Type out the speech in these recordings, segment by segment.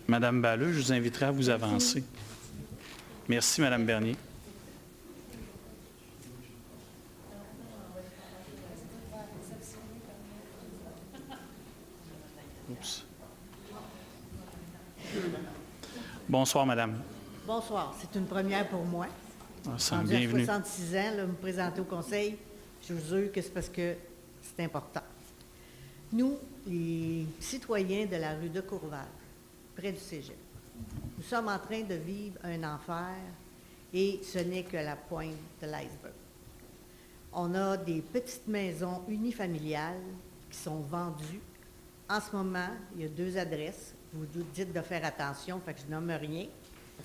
Madame Balleux, je vous inviterai à vous avancer. Merci, Madame Bernier. Oups. Bonsoir, Madame. Bonsoir. C'est une première pour moi. Bienvenue. À 66 ans, là, me présenter au conseil, je vous jure que c'est parce que c'est important. Nous, les citoyens de la rue de Courval, près du cégep, nous sommes en train de vivre un enfer et ce n'est que la pointe de l'iceberg. On a des petites maisons unifamiliales qui sont vendues. En ce moment, il y a 2 adresses. Vous vous dites de faire attention, fait que je nomme rien,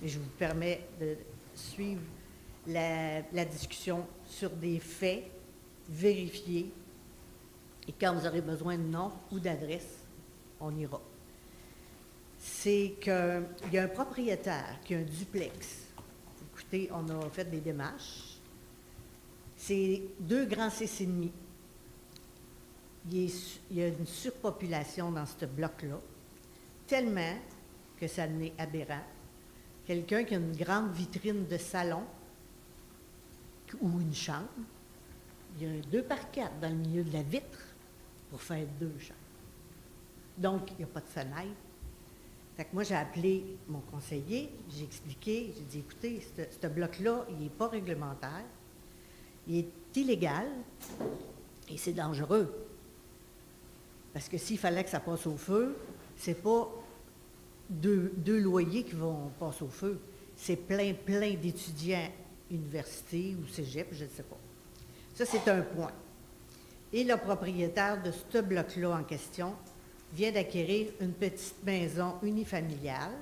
mais je vous permets de suivre la discussion sur des faits vérifiés. Et quand vous aurez besoin de nom ou d'adresse, on ira. C'est qu'il y a un propriétaire qui a un duplex. Écoutez, on a fait des démarches. C'est 2 grands 6,5. Il y a une surpopulation dans ce bloc-là, tellement que ça n'est aberrant. Quelqu'un qui a une grande vitrine de salon ou une chambre, il y a un 2x4 dans le milieu de la vitre pour faire 2 chambres. Donc, il n'y a pas de fenêtre. Fait que moi, j'ai appelé mon conseiller, j'ai expliqué, j'ai dit, écoutez, ce bloc-là, il n'est pas réglementaire, il est illégal et c'est dangereux. Parce que s'il fallait que ça passe au feu, c'est pas deux loyers qui vont passer au feu. C'est plein d'étudiants université ou cégep, je ne sais pas. Ça, c'est un point. Et le propriétaire de ce bloc-là en question vient d'acquérir une petite maison unifamiliale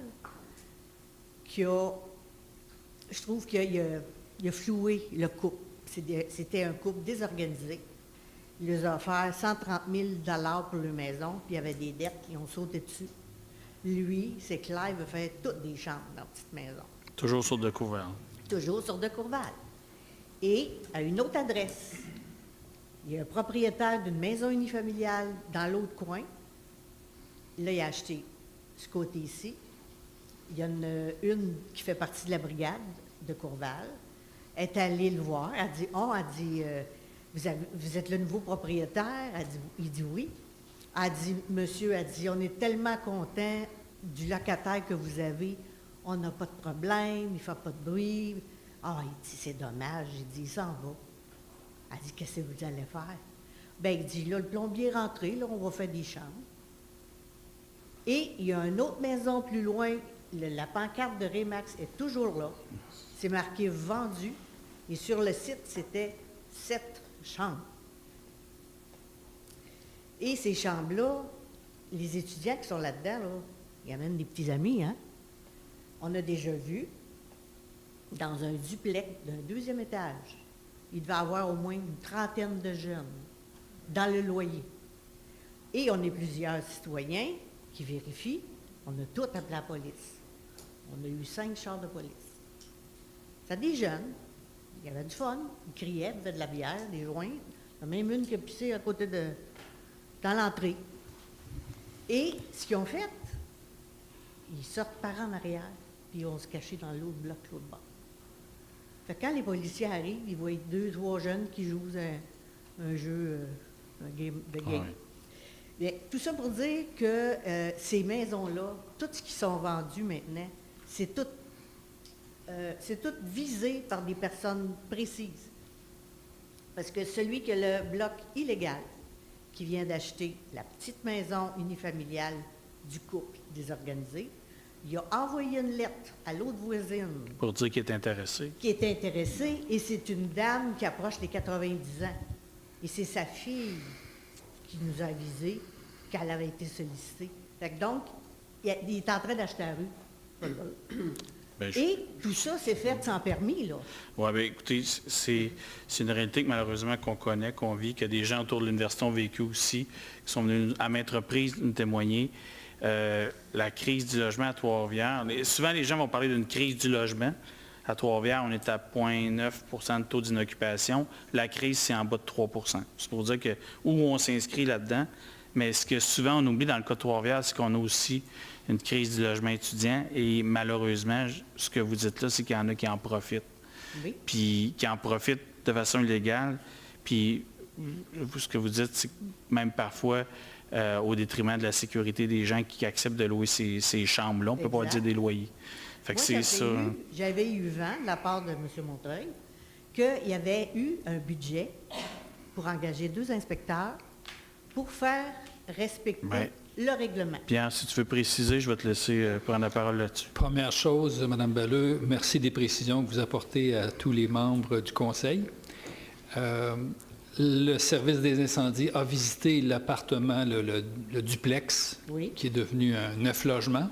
qui a, je trouve qu'il a floué le couple. C'était un couple désorganisé. Il les a offert 130 000 $ pour leur maison, puis il y avait des dettes qui ont sauté dessus. Lui, c'est clair, il veut faire toutes des chambres dans la petite maison. Toujours sur de Courval. Toujours sur de Courval. Et à une autre adresse, il y a un propriétaire d'une maison unifamiliale dans l'autre coin. Là, il a acheté ce côté-ci. Il y en a une qui fait partie de la brigade de Courval. Elle est allée le voir. Elle dit, vous êtes le nouveau propriétaire? Il dit oui. Elle dit, monsieur, on est tellement content du locataire que vous avez. On n'a pas de problème, il ne fait pas de bruit. Ah, il dit, c'est dommage. Il dit, il s'en va. Elle dit, qu'est-ce que vous allez faire? Bien, il dit, là, le plombier est rentré, là, on va faire des chambres. Et il y a une autre maison plus loin, la pancarte de Remax est toujours là. C'est marqué vendu. Et sur le site, c'était 7 chambres. Et ces chambres-là, les étudiants qui sont là-dedans, là, il y a même des petits amis, hein? On a déjà vu, dans un duplex d'un 2e étage, il devait y avoir au moins une 30aine de jeunes dans le loyer. Et on est plusieurs citoyens qui vérifient. On a tout appelé la police. On a eu 5 chars de police. C'est des jeunes. Il y avait du fun. Ils criaient, ils buvaient de la bière, des joints. Il y en a même une qui a pissé à côté dans l'entrée. Et ce qu'ils ont fait, ils sortent par en arrière, puis ils vont se cacher dans l'autre bloc, l'autre bord. Fait que quand les policiers arrivent, ils voient 2, 3 jeunes qui jouent un jeu de game. Ouais. Bien, tout ça pour dire que ces maisons-là, tout ce qui sont vendus maintenant, c'est tout visé par des personnes précises. Parce que celui qui a le bloc illégal, qui vient d'acheter la petite maison unifamiliale du couple désorganisé, il a envoyé une lettre à l'autre voisine. Pour dire qu'il est intéressé. Qui est intéressée, et c'est une dame qui approche les 90 ans. Et c'est sa fille qui nous a avisé qu'elle avait été sollicitée. Fait que donc, il est en train d'acheter la rue. Et tout ça, c'est fait sans permis, là. Oui, bien, écoutez, c'est une réalité que malheureusement qu'on connaît, qu'on vit, que des gens autour de l'université ont vécu aussi, qui sont venus à maintes reprises nous témoigner. La crise du logement à Trois-Rivières. Souvent, les gens vont parler d'une crise du logement. À Trois-Rivières, on est à 0,9 de taux d'inoccupation. La crise, c'est en bas de 3 C'est pour dire que où on s'inscrit là-dedans, Mais ce que souvent on oublie dans le cas de Trois-Rivières, c'est qu'on a aussi une crise du logement étudiant et malheureusement, ce que vous dites là, c'est qu'il y en a qui en profitent. Oui. Puis qui en profitent de façon illégale. Puis ce que vous dites, c'est que même parfois au détriment de la sécurité des gens qui acceptent de louer ces chambres-là. On ne peut pas Exact. dire des loyers. Fait que Moi, c'est ça. j'avais eu vent de la part de M. Montreuil qu'il y avait eu un budget pour engager 2 inspecteurs pour faire respecter Ouais. le règlement. Pierre, si tu veux préciser, je vais te laisser prendre la parole là-dessus. Première chose, Mme Belleux, merci des précisions que vous apportez à tous les membres du Conseil. Le service des incendies a visité l'appartement, le duplex, Oui. qui est devenu un 9 logements.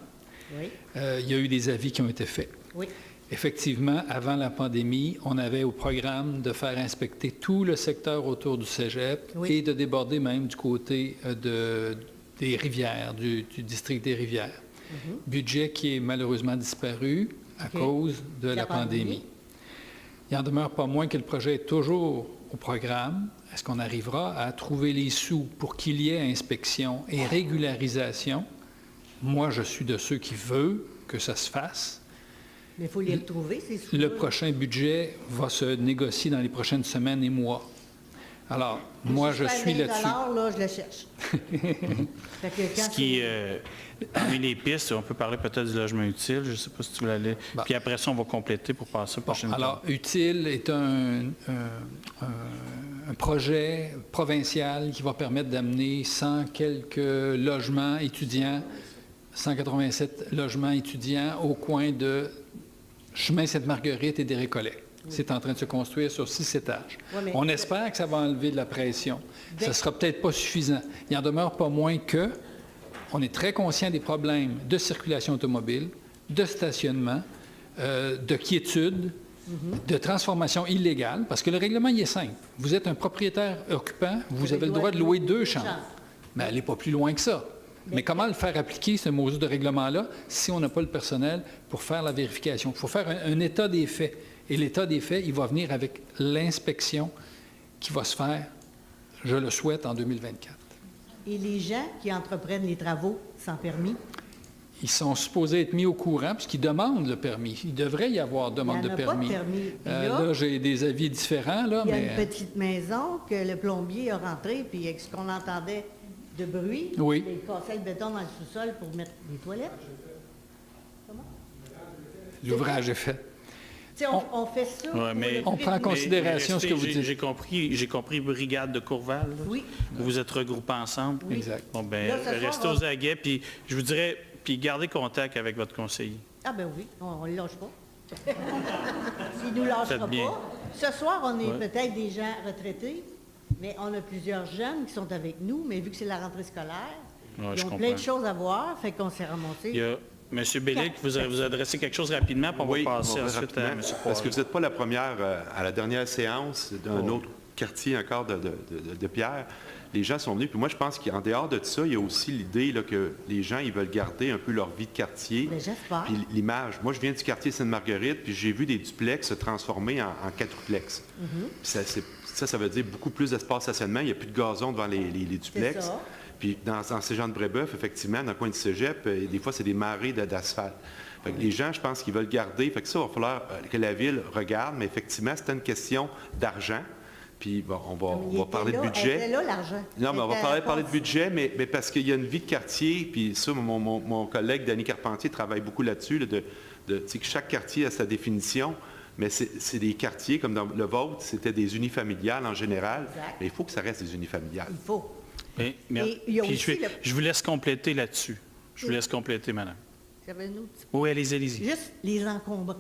Oui, Il y a eu des avis qui ont été faits. oui, Effectivement, avant la pandémie, on avait au programme de faire inspecter tout le secteur autour du cégep Oui. et de déborder même du côté des rivières, du district des rivières. Budget qui est malheureusement disparu à OK. cause de la pandémie. pandémie. Il n'en demeure pas moins que le projet est toujours au programme. Est-ce qu'on arrivera à trouver les sous pour qu'il y ait inspection et régularisation? Moi, je suis de ceux qui veulent que ça se fasse. mais il faut les retrouver, c'est sûr. Le prochain budget va se négocier dans les prochaines semaines et mois. Alors, moi, je suis là-dessus. Là, je le cherche. Fait que quand Ce qui, parmi les pistes, on peut parler peut-être du logement utile. Je ne sais pas si tu veux aller. Bon. Puis après ça, on va compléter pour passer au Bon, prochain alors, Utile est un projet provincial qui va permettre d'amener 100 quelques logements étudiants, 187 logements étudiants au coin de Chemin Sainte-Marguerite et des Récollets. C'est en train de se construire sur 6 étages. Ouais, mais- On espère que ça va enlever de la pression. Ben- Ça ne sera peut-être pas suffisant. Il en demeure pas moins que on est très conscient des problèmes de circulation automobile, de stationnement, de quiétude, de transformation illégale, parce que le règlement, il est simple. Vous êtes un propriétaire occupant, vous avez le droit de louer 2 chambres. Mais elle n'est pas plus loin que ça. Mais comment le faire appliquer, ce mot de règlement-là, si on n'a pas le personnel pour faire la vérification? Il faut faire un état des faits. Et l'état des faits, il va venir avec l'inspection qui va se faire, je le souhaite, en 2024. Et les gens qui entreprennent les travaux sans permis, Ils sont supposés être mis au courant puisqu'ils demandent le permis. Il devrait y avoir demande Il y de en a pas de permis. permis. Puis là, Là, j'ai des avis différents, là, il y a mais... une petite maison que le plombier a rentré, puis avec ce qu'on entendait de bruit, Oui. il cassait le béton dans le sous-sol pour mettre des toilettes. L'ouvrage est fait. Tu sais, on fait ça. Ouais, mais- pour On le prend en prévenir. considération ce que vous dites. J'ai compris Brigade de Courval. là. Oui. Vous vous êtes regroupés ensemble. Oui. Exact. Bon, ben, Là, ce soir, restez aux aguets, puis je vous dirais, puis gardez contact avec votre conseiller. Ah ben oui, on ne le lâche pas. S'il ne nous lâchera Faites bien. pas. Ce soir, on est Ouais. peut-être des gens retraités, mais on a plusieurs jeunes qui sont avec nous, mais vu que c'est la rentrée scolaire, Ouais, ils je ont comprends. plein de choses à voir, fait qu'on s'est remonté. Il y a M. Bellic, vous adressez quelque chose rapidement, puis on Oui, va passer on va ensuite à rapidement, M. Parce que Poirier. vous n'êtes pas la première, à la dernière séance d'un autre quartier encore de Pierre. Les gens sont venus, puis moi je pense qu'en dehors de ça, il y a aussi l'idée là, que les gens ils veulent garder un peu leur vie de quartier. Ben, j'espère. Puis l'image. Moi je viens du quartier Sainte-Marguerite, puis j'ai vu des duplex se transformer en quadruplex. Puis ça veut dire beaucoup plus d'espace stationnement. Il n'y a plus de gazon devant les duplex. ça. Puis dans ces gens de Brébeuf, effectivement, dans le coin du cégep, des fois, c'est des marées d'asphalte. Fait que les gens, je pense qu'ils veulent garder. Fait que ça, il va falloir que la Ville regarde. Mais effectivement, c'est une question d'argent. Puis bon, on va parler de budget. C'est là l'argent. Non, mais on va C'était parler de à budget, mais parce qu'il y a une vie de quartier, puis ça, mon collègue Danny Carpentier travaille beaucoup là-dessus, là, tu sais, que chaque quartier a sa définition, mais c'est des quartiers, comme dans le vôtre, c'était des unifamiliales en général, Exact. mais il faut que ça reste des unifamiliales. Il faut. Mais- Et il y a puis aussi je vous laisse compléter là-dessus. Je vous laisse compléter, madame. Savez-nous, Oui, allez-y. juste les encombrants.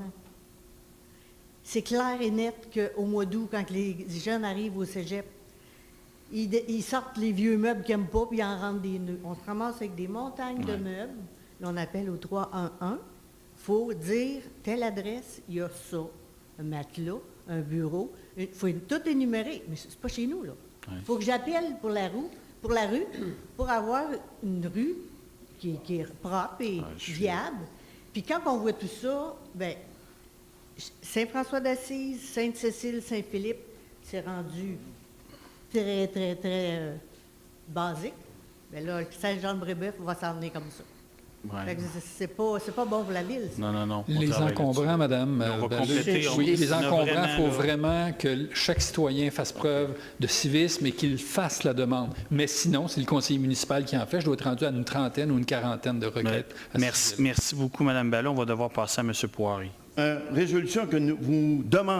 C'est clair et net qu'au mois d'août, quand les jeunes arrivent au cégep, ils sortent les vieux meubles qu'ils n'aiment pas, puis ils en rentrent des nœuds. On se ramasse avec des montagnes de meubles. Là, on appelle au 311. Il faut dire, telle adresse, il y a ça. Un matelas, un bureau. Il faut tout énumérer. Mais c'est pas chez nous, là. Il faut que j'appelle pour la rue, pour avoir une rue qui est propre et viable. Puis quand on voit tout ça, bien, Saint-François d'Assise, Sainte-Cécile, Saint-Philippe, c'est rendu très, très, très basique. Mais là, le Saint-Jean-de-Brébeuf va s'en venir comme ça. Ouais. Fait que c'est pas bon pour la ville, ça. Non. on Les travaille encombrants, là-dessus. Madame, On va Ballard. compléter, Oui, les il y en a encombrants, il vraiment, faut là. vraiment que chaque citoyen fasse preuve de civisme et qu'il fasse la demande. Mais sinon, c'est le conseiller municipal qui en fait. Je dois être rendu à une trentaine ou une quarantaine de requêtes. à ce sujet-là. Merci beaucoup, Mme Ballot. On va devoir passer à M. Poirier. Résolution que vous demandez.